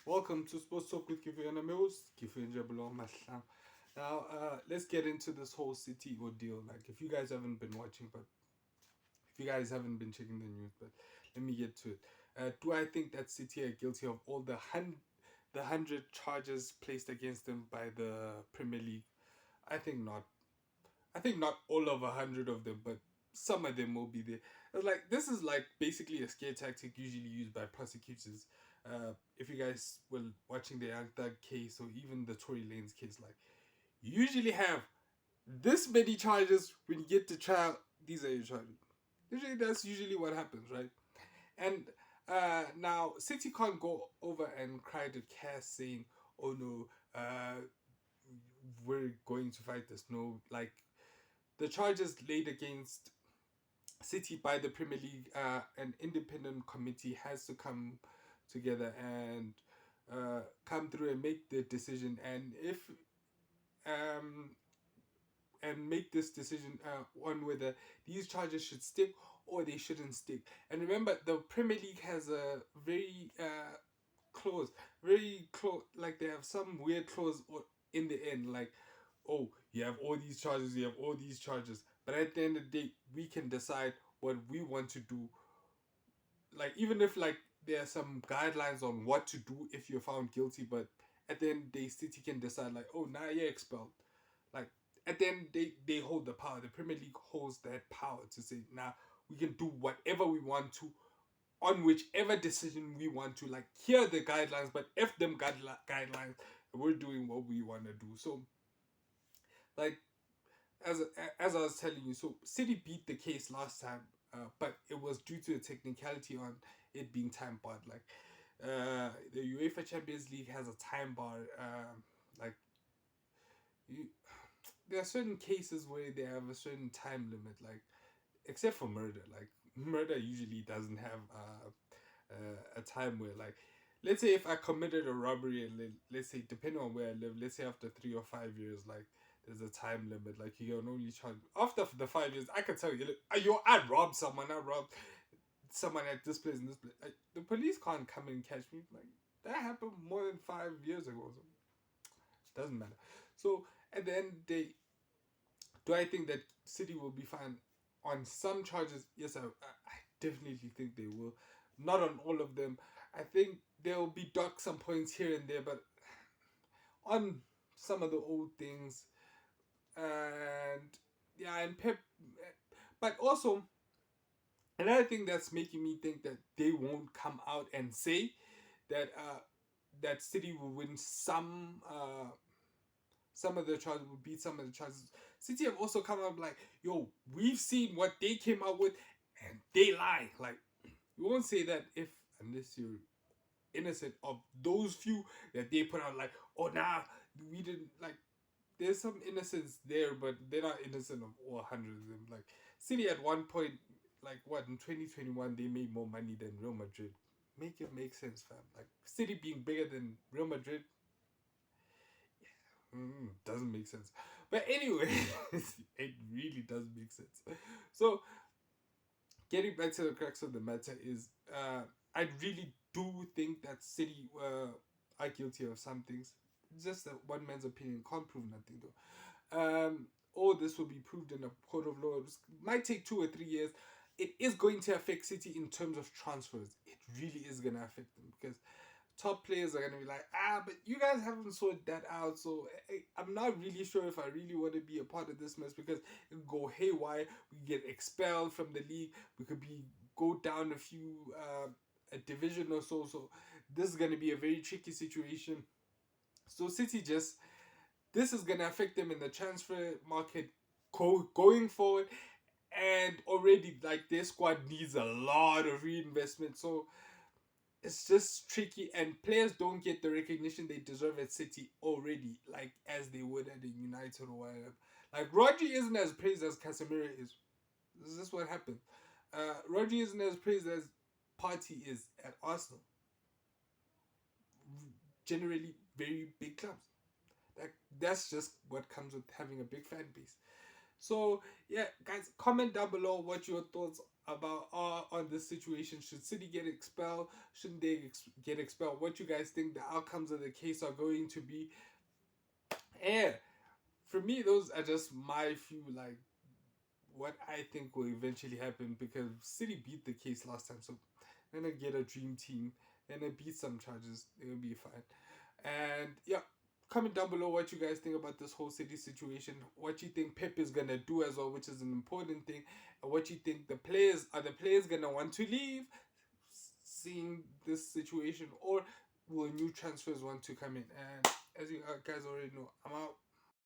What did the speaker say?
Welcome to Sports Talk with Kifu and Amils. Kifu and Jabulon Maslam. Now, let's get into this whole City ordeal. Like, if you guys haven't been watching, but if you guys haven't been checking the news, but let me get to it. Do I think that City are guilty of all the 100 charges placed against them by the Premier League? I think not. I think not all of 100 of them, but some of them will be there. Like this is like basically a scare tactic usually used by prosecutors. If you guys were watching the Young Thug case or even the Tory Lanez case, like you usually have this many charges when you get to trial. These are your charges. Usually that's usually what happens, right? And now City can't go over and cry to Cass saying, "Oh no, we're going to fight this." No, like the charges laid against City by the Premier League, an independent committee has to come together and come through and make the decision. And if um, and make this decision on whether these charges should stick or they shouldn't stick. And remember, the Premier League has a very clause, very close. Like they have some weird clause in the end, like, oh, you have all these charges, you have all these charges, but at the end of the day, we can decide what we want to do. Like even if like there are some guidelines on what to do if you're found guilty, but at the end of the day, City can decide like, oh, now you're expelled. Like at the end, they hold the power. The Premier League holds that power to say, now we can do whatever we want to on whichever decision we want to. Like here are the guidelines, but if them guidelines, we're doing what we want to do. So like as I was telling you, so City beat the case last time, but it was due to a technicality on it being time barred. Like the UEFA Champions League has a time bar. Like you, there are certain cases where they have a certain time limit. Like except for murder, like murder usually doesn't have a time where like. Let's say if I committed a robbery and let's say depending on where I live, let's say after 3 or 5 years, like there's a time limit. Like you can only charge after the 5 years. I can tell you, look, I robbed someone. I robbed someone at this place and this place. Like, the police can't come and catch me. Like that happened more than 5 years ago. So it doesn't matter. So at the end, they do I think that City will be fine on some charges? Yes, I definitely think they will. Not on all of them. I think there will be docked some points here and there, but on some of the old things, and yeah, and Pep. But also another thing that's making me think that they won't come out and say that that City will win some of the charges, will beat some of the charges. City have also come up like, yo, we've seen what they came up with, and they lie. Like, you won't say that if unless you're innocent of those few that they put out. Like, oh, nah, we didn't like. There's some innocence there, but they're not innocent of all 100 of them. Like, City at one point, like what in 2021, they made more money than Real Madrid. Make it make sense, fam. Like City being bigger than Real Madrid, doesn't make sense. But anyway, it really does make sense. So, getting back to the crux of the matter is, I really do think that City are guilty of some things. Just a one man's opinion can't prove nothing though. All this will be proved in a court of law. It might take 2 or 3 years. It is going to affect City in terms of transfers. It really is going to affect them because top players are going to be like, but you guys haven't sorted that out. So I'm not really sure if I really want to be a part of this mess because it could go haywire. We get expelled from the league. We could be go down a few a division or so. So this is going to be a very tricky situation. So City just this is going to affect them in the transfer market going forward. And already, like their squad needs a lot of reinvestment. So it's just tricky, and players don't get the recognition they deserve at City already, like as they would at the United or whatever. Like Rodri isn't as praised as Casemiro is. This is what happened. Rodri isn't as praised as Partey is at Arsenal. Generally, very big clubs. That's just what comes with having a big fan base. So yeah, guys, comment down below what your thoughts about are on this situation. Should City get expelled? Shouldn't they get expelled? What you guys think the outcomes of the case are going to be? And for me, those are just my few like what I think will eventually happen because City beat the case last time, so they're gonna get a dream team and then beat some charges. It'll be fine. And yeah, comment down below what you guys think about this whole City situation. What you think Pep is gonna do as well, which is an important thing, and what you think the players gonna want to leave, seeing this situation, or will new transfers want to come in? And as you guys already know, I'm out.